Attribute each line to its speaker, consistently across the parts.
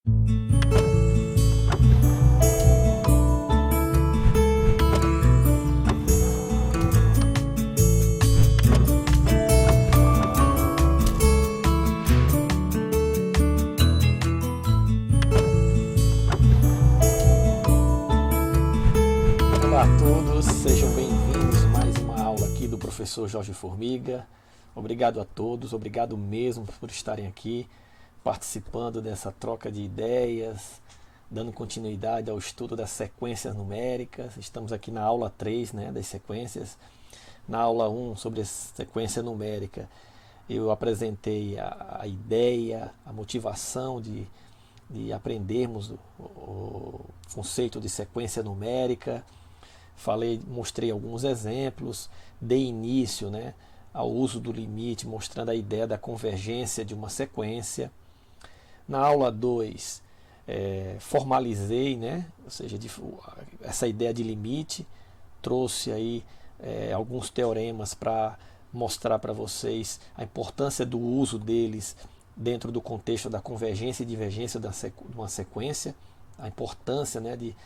Speaker 1: Olá a todos, sejam bem-vindos a mais uma aula aqui do professor Jorge Formiga. Obrigado a todos, obrigado mesmo por estarem aqui, participando dessa troca de ideias, dando continuidade ao estudo das sequências numéricas. Estamos aqui na aula 3, né, das sequências. Na aula 1, sobre a sequência numérica, eu apresentei a ideia, a motivação de aprendermos o conceito de sequência numérica. Mostrei alguns exemplos, dei início, né, ao uso do limite, mostrando a ideia da convergência de uma sequência. Na aula 2, formalizei, né, ou seja, essa ideia de limite, trouxe aí alguns teoremas para mostrar para vocês a importância do uso deles dentro do contexto da convergência e divergência de uma sequência, a importância, né, de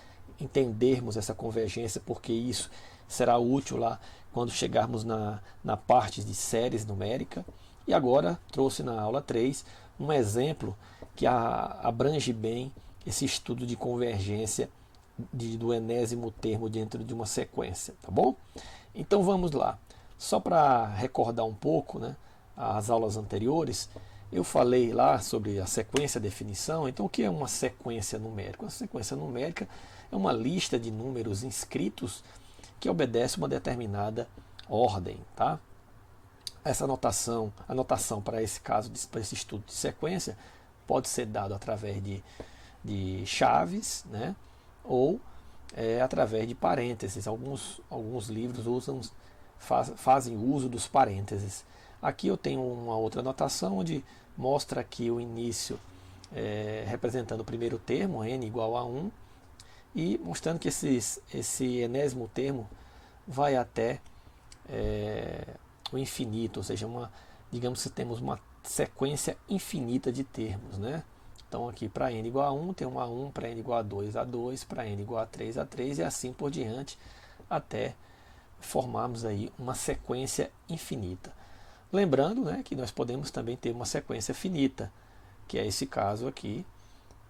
Speaker 1: entendermos essa convergência, porque isso será útil lá quando chegarmos na parte de séries numérica. E agora trouxe na aula 3 um exemplo que abrange bem esse estudo de convergência do enésimo termo dentro de uma sequência, tá bom? Então vamos lá. Só para recordar um pouco, né, as aulas anteriores, eu falei lá sobre a sequência definição. Então, o que é uma sequência numérica? Uma sequência numérica é uma lista de números inscritos que obedece uma determinada ordem, tá? Essa anotação, a notação para esse caso, para esse estudo de sequência, pode ser dado através de chaves, né? Ou através de parênteses. Alguns livros fazem uso dos parênteses. Aqui eu tenho uma outra anotação onde mostra aqui o início representando o primeiro termo, n igual a 1, e mostrando que esse enésimo termo vai até o infinito, ou seja, digamos que temos uma sequência infinita de termos, né? Então aqui para n igual a 1 tem um A1, para n igual a 2, A2, para n igual a 3, A3 e assim por diante, até formarmos aí uma sequência infinita. Lembrando, né, que nós podemos também ter uma sequência finita, que é esse caso aqui,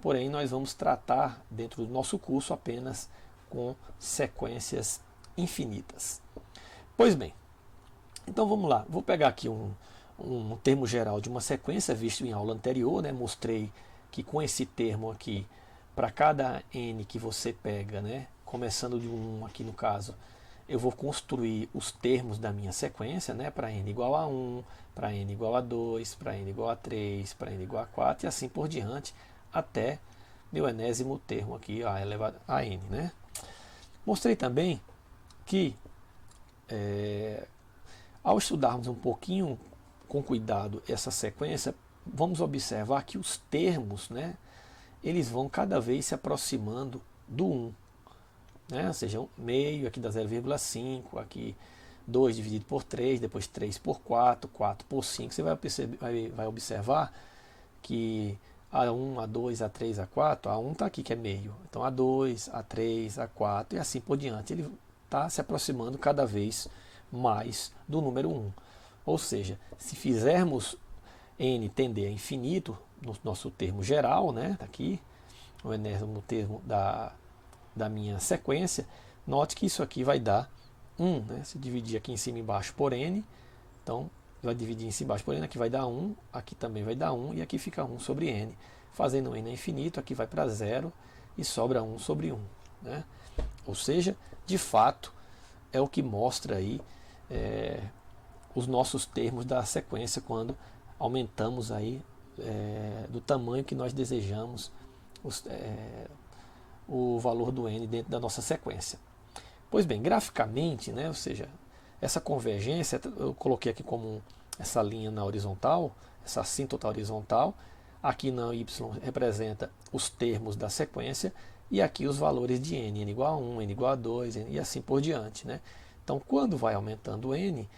Speaker 1: porém nós vamos tratar dentro do nosso curso apenas com sequências infinitas. Pois bem, então vamos lá, vou pegar aqui um termo geral de uma sequência visto em aula anterior, né, mostrei que com esse termo aqui, para cada n que você pega, né, começando de 1 aqui no caso, eu vou construir os termos da minha sequência, né, para n igual a 1, para n igual a 2, para n igual a 3, para n igual a 4 e assim por diante, até meu enésimo termo aqui, a elevado a n. Né? Mostrei também que, ao estudarmos um pouquinho com cuidado essa sequência, vamos observar que os termos, né, eles vão cada vez se aproximando do 1. Né? Ou seja, meio aqui dá 0,5, aqui 2 dividido por 3, depois 3 por 4, 4 por 5. Você vai observar que A1, A2, A3, A4, A1 está aqui que é meio. Então A2, A3, A4 e assim por diante. Ele está se aproximando cada vez mais do número 1. Ou seja, se fizermos n tender a infinito, no nosso termo geral, né, aqui, o enésimo termo da minha sequência, note que isso aqui vai dar 1, né? Se dividir aqui em cima e embaixo por n, então vai dividir em cima e embaixo por n, aqui vai dar 1, aqui também vai dar 1, e aqui fica 1 sobre n. Fazendo n a infinito, aqui vai para 0 e sobra 1 sobre 1. Né? Ou seja, de fato, é o que mostra aí os nossos termos da sequência quando aumentamos aí do tamanho que nós desejamos o valor do n dentro da nossa sequência. Pois bem, graficamente, né, ou seja, essa convergência, eu coloquei aqui como essa linha na horizontal, essa assíntota horizontal, aqui na y representa os termos da sequência, e aqui os valores de n igual a 1, n igual a 2, e assim por diante. Né? Então, quando vai aumentando n,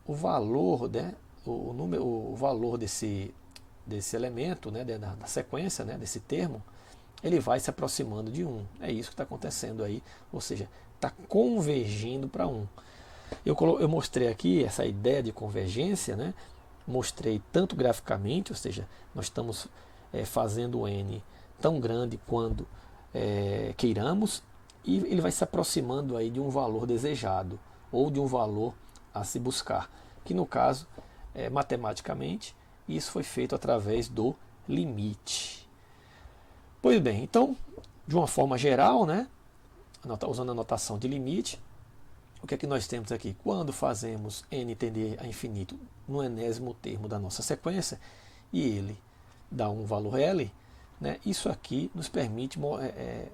Speaker 1: o valor, né, o valor desse elemento, né, da sequência, né, desse termo, ele vai se aproximando de 1. É isso que está acontecendo aí, ou seja, está convergindo para 1. Eu mostrei aqui essa ideia de convergência, né? Mostrei tanto graficamente, ou seja, nós estamos fazendo o n tão grande quando queiramos, e ele vai se aproximando aí de um valor desejado, ou de um valor a se buscar, que no caso, matematicamente, isso foi feito através do limite. Pois bem, então, de uma forma geral, né, usando a notação de limite, o que é que nós temos aqui? Quando fazemos n tender a infinito no enésimo termo da nossa sequência, e ele dá um valor L, né, isso aqui nos permite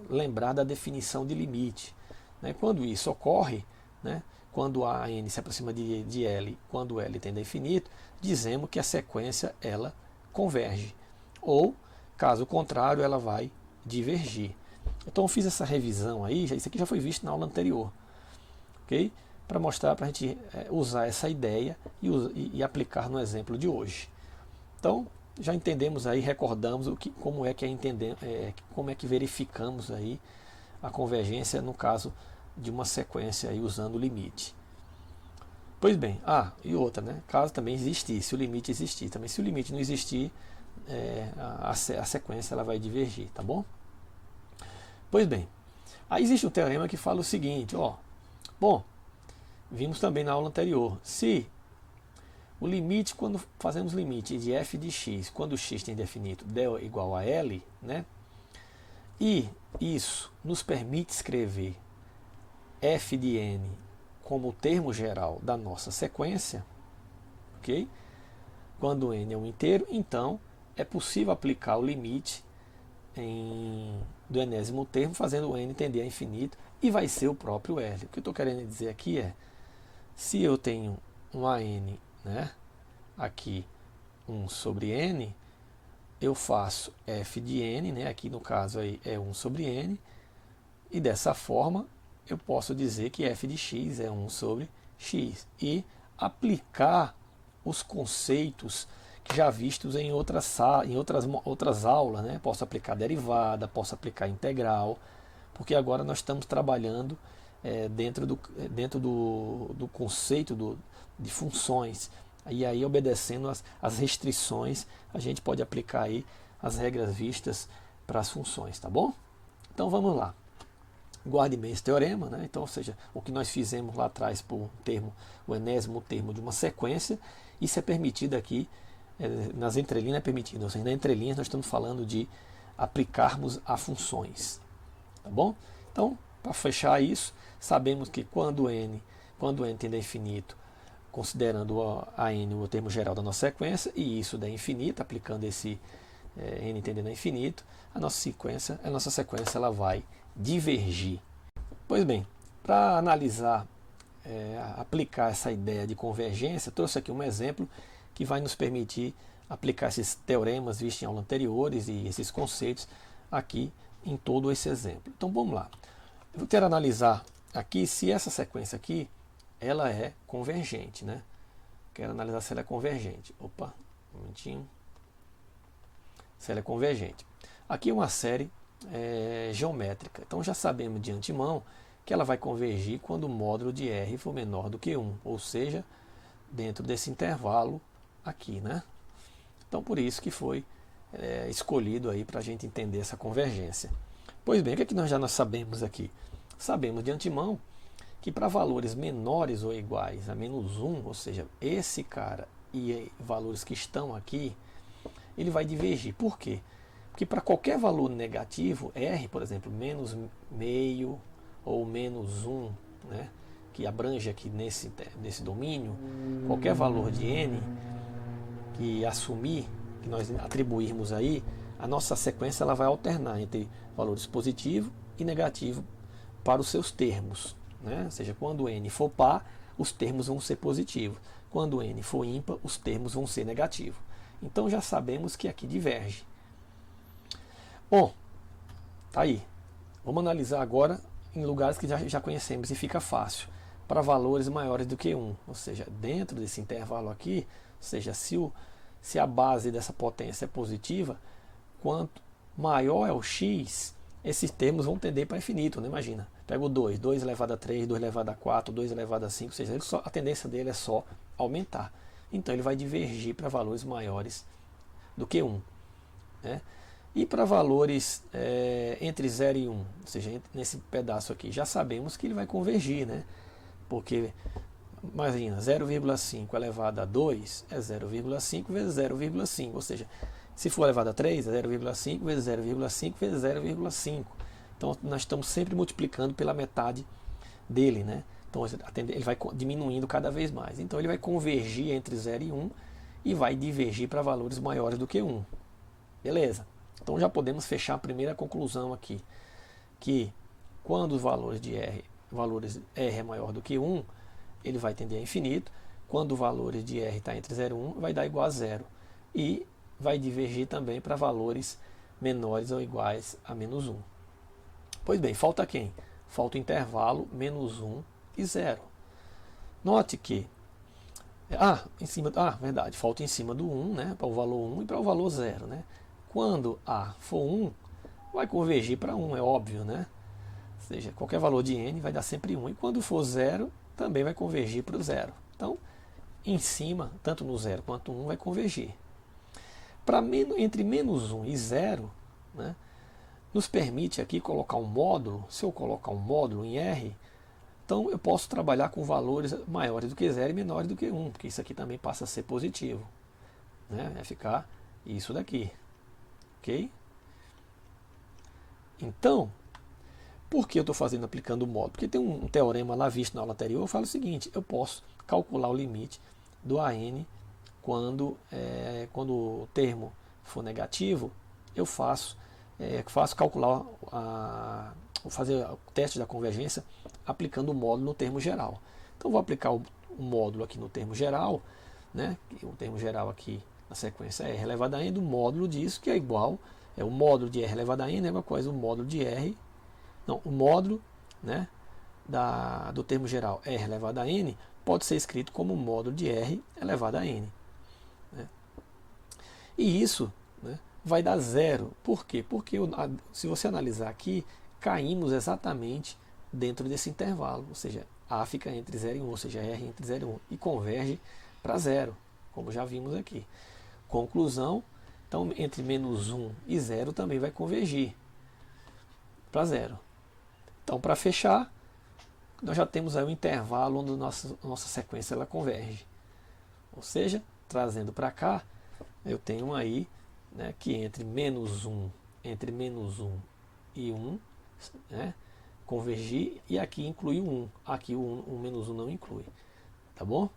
Speaker 1: lembrar da definição de limite. Né? Quando isso ocorre, né, quando a n se aproxima de L, quando L tende a infinito, dizemos que a sequência ela converge. Ou, caso contrário, ela vai divergir. Então eu fiz essa revisão aí, isso aqui já foi visto na aula anterior. Okay? Para mostrar, para a gente usar essa ideia e aplicar no exemplo de hoje. Então, já entendemos aí, recordamos como é que verificamos aí a convergência no caso de uma sequência aí usando o limite. Pois bem, e outra, né? Caso também existisse, o limite existir. Também se o limite não existir, a sequência ela vai divergir, tá bom? Pois bem, aí existe um teorema que fala o seguinte, bom, vimos também na aula anterior, se o limite, quando fazemos limite de f de x, quando x tem definido del igual a L, né, e isso nos permite escrever f de n como o termo geral da nossa sequência, ok? Quando n é um inteiro, então é possível aplicar o limite do enésimo termo, fazendo o n tender a infinito, e vai ser o próprio L. O que eu estou querendo dizer aqui é, se eu tenho um AN, né, aqui 1 sobre n, eu faço f de n, né, aqui no caso aí é 1 sobre n, e dessa forma eu posso dizer que f de x é 1 sobre x, e aplicar os conceitos que já vistos em outras aulas, né? Posso aplicar derivada, posso aplicar integral, porque agora nós estamos trabalhando dentro do conceito de funções, e aí obedecendo as restrições, a gente pode aplicar aí as regras vistas para as funções, tá bom? Então vamos lá. Guarde bem esse teorema, né? Então, ou seja, o que nós fizemos lá atrás por o enésimo termo de uma sequência, isso é permitido aqui, nas entrelinhas é permitido, ou seja, nas entrelinhas nós estamos falando de aplicarmos a funções, tá bom? Então, para fechar isso, sabemos que quando n tende a infinito, considerando a n o termo geral da nossa sequência, e isso der infinito, aplicando esse n tendendo a infinito, a nossa sequência ela vai divergir. Pois bem, para analisar, aplicar essa ideia de convergência, trouxe aqui um exemplo que vai nos permitir aplicar esses teoremas vistos em aulas anteriores e esses conceitos aqui em todo esse exemplo. Então vamos lá. Eu quero analisar aqui se essa sequência aqui ela é convergente, né? Quero analisar se ela é convergente. Opa, um momentinho. Se ela é convergente. Aqui é uma série geométrica. Então já sabemos de antemão que ela vai convergir quando o módulo de R for menor do que 1, ou seja, dentro desse intervalo aqui, né? Então por isso que foi escolhido aí para a gente entender essa convergência. Pois bem, o que é que nós sabemos aqui? Sabemos de antemão que para valores menores ou iguais a menos 1, ou seja, esse cara e valores que estão aqui, ele vai divergir. Por quê? Porque para qualquer valor negativo, R, por exemplo, menos meio ou menos 1, né, que abrange aqui nesse domínio, qualquer valor de n que assumir, que nós atribuirmos aí, a nossa sequência ela vai alternar entre valores positivo e negativo para os seus termos, né? Ou seja, quando n for par, os termos vão ser positivos. Quando n for ímpar, os termos vão ser negativos. Então já sabemos que aqui diverge. Bom, tá aí. Vamos analisar agora em lugares que já conhecemos e fica fácil. Para valores maiores do que 1, ou seja, dentro desse intervalo aqui, ou seja, se a base dessa potência é positiva, maior é o x, esses termos vão tender para infinito, né? Imagina, pega o 2, 2 elevado a 3, 2 elevado a 4, 2 elevado a 5, ou seja, a tendência dele é só aumentar. Então ele vai divergir para valores maiores do que 1. Né? E para valores entre 0 e 1, ou seja, nesse pedaço aqui, já sabemos que ele vai convergir, né? Porque, imagina, 0,5 elevado a 2 é 0,5 vezes 0,5, ou seja, se for elevado a 3, é 0,5 vezes 0,5 vezes 0,5. Então nós estamos sempre multiplicando pela metade dele, né? Então ele vai diminuindo cada vez mais. Então ele vai convergir entre 0 e 1 e vai divergir para valores maiores do que 1. Beleza? Então já podemos fechar a primeira conclusão aqui, que quando os valores de R é maior do que 1, ele vai tender a infinito. Quando o valor de R está entre 0 e 1, vai dar igual a 0. E vai divergir também para valores menores ou iguais a menos 1. Pois bem, falta quem? Falta o intervalo menos 1 e 0. Note que verdade, falta em cima do 1, né, para o valor 1 e para o valor 0, né? Quando A for 1, vai convergir para 1, é óbvio, né? Ou seja, qualquer valor de n vai dar sempre 1. E quando for 0, também vai convergir para o 0. Então, em cima, tanto no 0 quanto no 1, vai convergir. Entre menos 1 e 0, né, nos permite aqui colocar um módulo. Se eu colocar um módulo em R, então eu posso trabalhar com valores maiores do que 0 e menores do que 1, porque isso aqui também passa a ser positivo. Né? Vai ficar isso daqui. Ok? Então, por que eu estou aplicando o módulo? Porque tem um teorema lá visto na aula anterior, eu falo o seguinte: eu posso calcular o limite do AN quando o termo for negativo, eu faço calcular, fazer o teste da convergência aplicando o módulo no termo geral. Então vou aplicar o módulo aqui no termo geral, né? O termo geral aqui na sequência é R elevado a N do módulo disso, que é igual, o módulo de R elevado a N é igual a coisa, o módulo de R, não, o módulo, né, do termo geral R elevado a N pode ser escrito como módulo de R elevado a N. Né? E isso, né, vai dar 0. Por quê? Porque se você analisar aqui, caímos exatamente dentro desse intervalo, ou seja, A fica entre 0 e 1, ou seja, R entre 0 e 1, e converge para 0, como já vimos aqui. Conclusão, então entre menos 1 e 0 também vai convergir para 0. Então, para fechar, nós já temos aí o intervalo onde nossa sequência ela converge. Ou seja, trazendo para cá, eu tenho aí, né, que entre menos 1 e 1, né, convergir, e aqui inclui o 1. Aqui o menos 1 não inclui. Tá bom?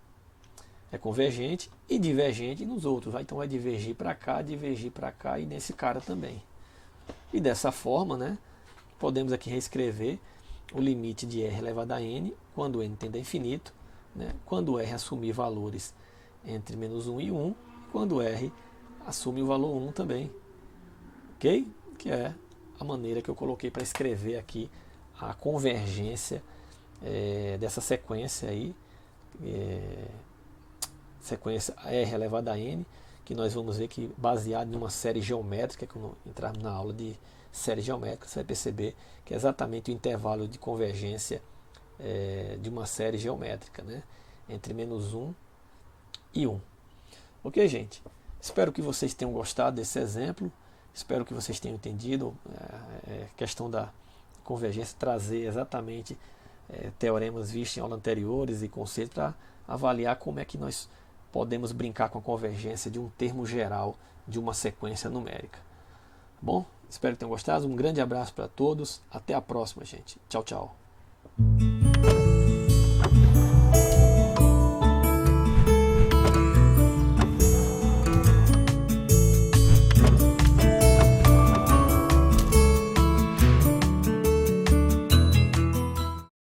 Speaker 1: É convergente e divergente nos outros. Então vai divergir para cá e nesse cara também. E dessa forma, né, podemos aqui reescrever o limite de R elevado a N quando N tende a infinito, né, quando R assumir valores entre menos 1 e 1, e quando R assume o valor 1 também. Ok? Que é a maneira que eu coloquei para escrever aqui a convergência dessa sequência aí, sequência R elevado a N, que nós vamos ver que baseado em uma série geométrica, que quando entrarmos na aula de série geométrica, você vai perceber que é exatamente o intervalo de convergência de uma série geométrica, né, entre menos 1 e 1. Ok, gente? Espero que vocês tenham gostado desse exemplo, espero que vocês tenham entendido a questão da convergência, trazer exatamente teoremas vistos em aulas anteriores e conceitos para avaliar como é que nós podemos brincar com a convergência de um termo geral de uma sequência numérica. Bom, espero que tenham gostado. Um grande abraço para todos. Até a próxima, gente. Tchau, tchau.